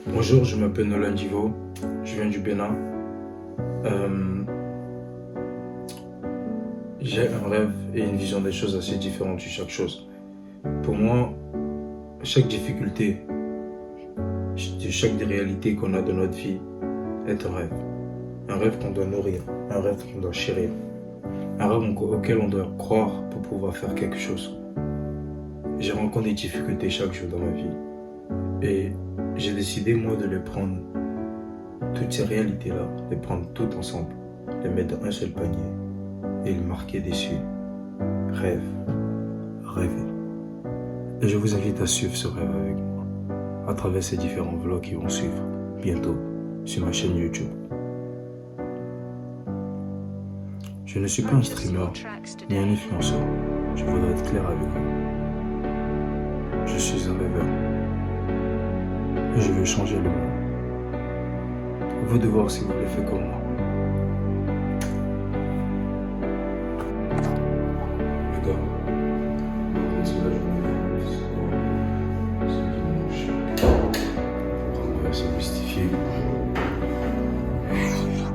Bonjour, je m'appelle Nolan Divo, je viens du Bénin. J'ai un rêve et une vision des choses assez différentes sur chaque chose. Pour moi, chaque difficulté, chaque réalité qu'on a dans notre vie est un rêve. Un rêve qu'on doit nourrir, un rêve qu'on doit chérir, un rêve auquel on doit croire pour pouvoir faire quelque chose. J'ai rencontré des difficultés chaque jour dans ma vie et j'ai décidé moi de les prendre, toutes ces réalités-là, les prendre toutes ensemble, les mettre dans un seul panier et les marquer dessus. Rêve, rêver. Et je vous invite à suivre ce rêve avec moi à travers ces différents vlogs qui vont suivre bientôt sur ma chaîne YouTube. Je ne suis pas un streamer ni un influenceur, je voudrais être clair avec vous. Je suis un rêveur et je veux changer le monde. Vous de voir si vous le faites comme moi. Les gars, c'est la journée, c'est dimanche. On va se mystifier.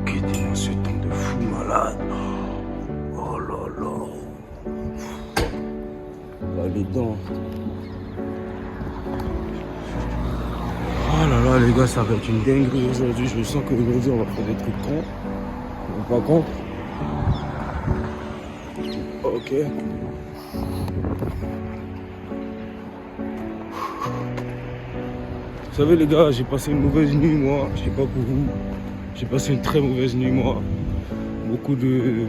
Quittez-moi ce temps de fou malade. Oh là là. Là, les dents. Oh là là les gars, ça va être une dinguerie aujourd'hui. Je sens qu'aujourd'hui on va faire des trucs cons. Pas con. Ok. Vous savez les gars, j'ai passé une mauvaise nuit moi. Je sais pas pour vous. J'ai passé une très mauvaise nuit moi. Beaucoup de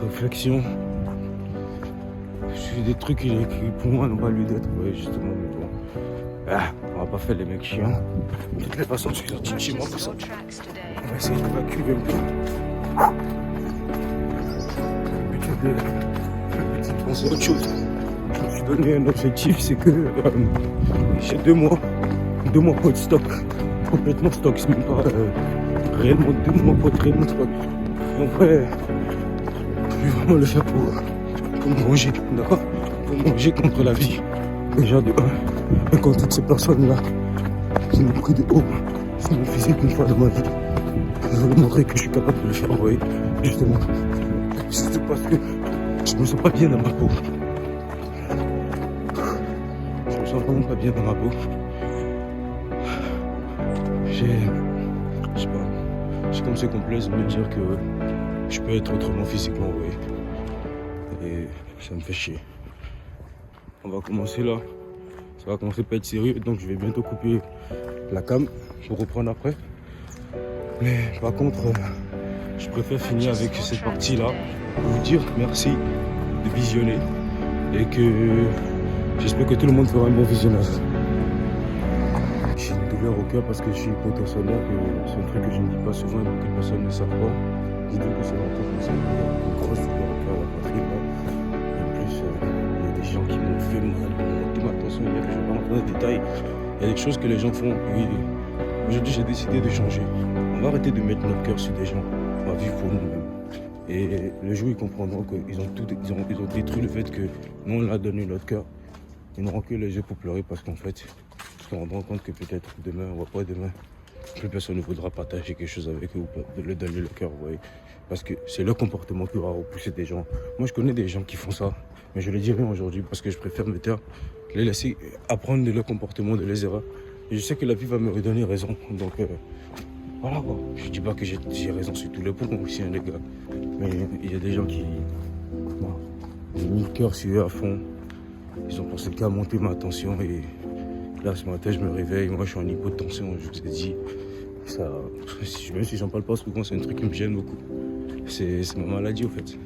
réflexions. Je suis des trucs qui pour moi n'ont pas lieu d'être. Ouais, justement, mais bon. Ah, on va pas faire les mecs chiants. De toutes les façons, je suis sorti de chez moi pour ça. On va essayer d'évacuer un peu. Le but de penser à autre chose. Je me suis donné un objectif, c'est que j'ai 2 mois pour être stock. Complètement stock, c'est même pas réellement 2 mois pour être réellement stock. En vrai, je vais vraiment le faire pour manger, d'accord? Pour manger contre la vie. Déjà de 1, contre toutes ces personnes-là qui m'ont pris de haut sur mon physique une fois dans ma vie. Je veux montrer que je suis capable de le faire envoyer, justement. C'est parce que je me sens pas bien dans ma peau. Je me sens vraiment pas bien dans ma peau. Je sais pas, j'ai comme ce complexe de me dire que je peux être autrement physiquement envoyé. Et ça me fait chier. On va commencer là, ça va commencer par être sérieux, donc je vais bientôt couper la cam pour reprendre après. Mais par contre, je préfère finir avec cette partie là pour vous dire merci de visionner et que j'espère que tout le monde fera un bon visionnage. J'ai une douleur au cœur parce que je suis hypotensonnaire, c'est un truc que je ne dis pas souvent et beaucoup de personnes ne savent pas. Dites-vous que c'est longtemps que c'est une grosse douleur au cœur à la poitrine là. Et en plus, des gens qui m'ont fait mal, qui m'ont monté ma tension, je ne vais pas rentrer dans les détails. Il y a des choses que les gens font. Oui. Aujourd'hui, j'ai décidé de changer. On va arrêter de mettre notre cœur sur des gens. On va vivre pour nous-mêmes. Et le jour, ils comprendront qu'ils ont détruit le fait que nous, on a donné notre cœur. Ils n'auront que les yeux pour pleurer parce qu'en fait, ils se rendront compte que peut-être demain, ou après demain, plus personne ne voudra partager quelque chose avec eux ou de leur donner le cœur, vous voyez. Parce que c'est leur comportement qui aura repoussé des gens. Moi, je connais des gens qui font ça, mais je ne le dis rien aujourd'hui parce que je préfère me taire, les laisser apprendre de leur comportement, de leurs erreurs. Et je sais que la vie va me redonner raison. Donc, voilà quoi. Je ne dis pas que j'ai raison sur tous les points aussi, hein, les gars. Mais il y a des gens qui ont mis le cœur sur eux à fond. Ils ont pensé qu'à monter ma tension et là, ce matin, je me réveille. Moi, je suis en hypotension, je vous ai dit. Ça, même si j'en parle pas souvent, c'est un truc qui me gêne beaucoup. C'est ma maladie, au fait.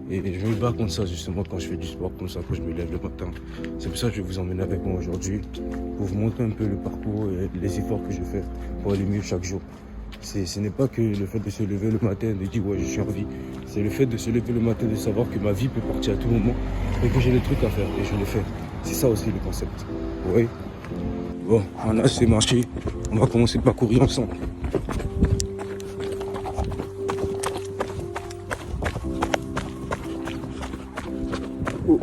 Et je me bats contre ça, justement, quand je fais du sport comme ça, quand je me lève le matin. C'est pour ça que je vais vous emmener avec moi aujourd'hui, pour vous montrer un peu le parcours et les efforts que je fais pour aller mieux chaque jour. Ce n'est pas que le fait de se lever le matin, de dire ouais, je suis en vie. C'est le fait de se lever le matin, de savoir que ma vie peut partir à tout moment et que j'ai des trucs à faire et je le fais. C'est ça aussi le concept. Vous voyez? Bon, on a assez marché. On va commencer par courir ensemble. Oh.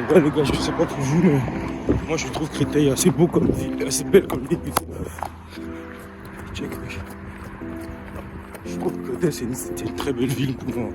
Ouais les gars, je sais pas pour vous, mais moi je trouve Créteil assez beau comme ville, assez belle comme ville. Check, mec. Je trouve que Créteil c'est une très belle ville pour moi.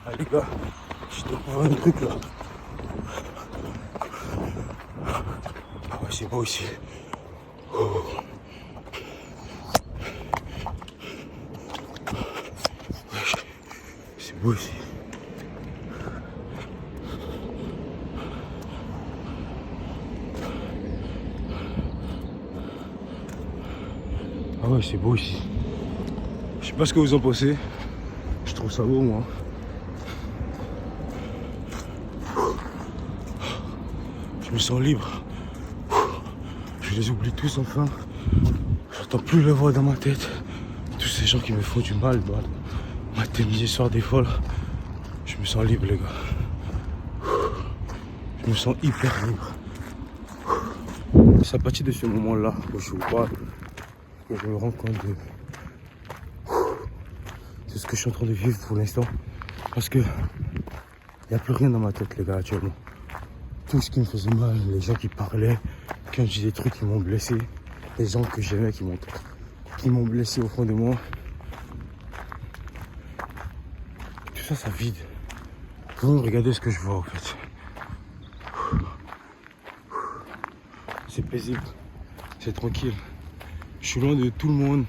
Ah les gars, je découvre un truc là. Ah ouais, c'est beau ici. Oh. C'est beau ici. Ah ouais, c'est beau ici. Je sais pas ce que vous en pensez. Je trouve ça beau moi. Je me sens libre. Je les oublie tous enfin. J'entends plus la voix dans ma tête. Tous ces gens qui me font du mal doivent mater midi soir des folles. Je me sens libre les gars. Je me sens hyper libre. C'est à partir de ce moment-là que je vous parle, que je me rends compte de ce que je suis en train de vivre pour l'instant. Parce que il n'y a plus rien dans ma tête les gars actuellement. Tout ce qui me faisait mal, les gens qui parlaient, quand je dis des trucs qui m'ont blessé, les gens que j'aimais qui m'ont blessé au fond de moi. Tout ça, ça vide. Vous regardez ce que je vois en fait. C'est paisible, c'est tranquille. Je suis loin de tout le monde,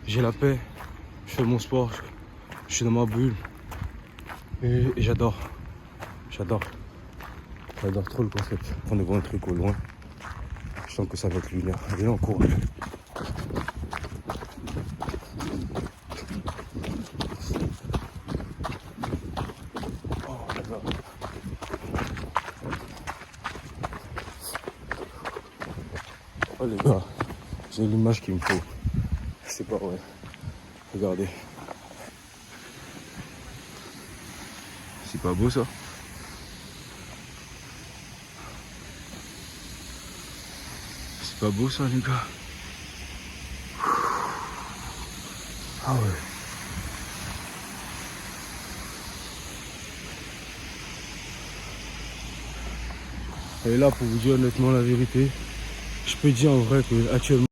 j'ai la paix, je fais mon sport, je suis dans ma bulle. Et j'adore, j'adore trop le concept. On voit un truc au loin, je sens que ça va être lunaire. Allez, on court. Oh les gars, j'ai l'image qu'il me faut. C'est pas vrai. Regardez. C'est pas beau ça? C'est pas beau ça les gars? Ah ouais. Et là pour vous dire honnêtement la vérité, je peux dire en vrai que actuellement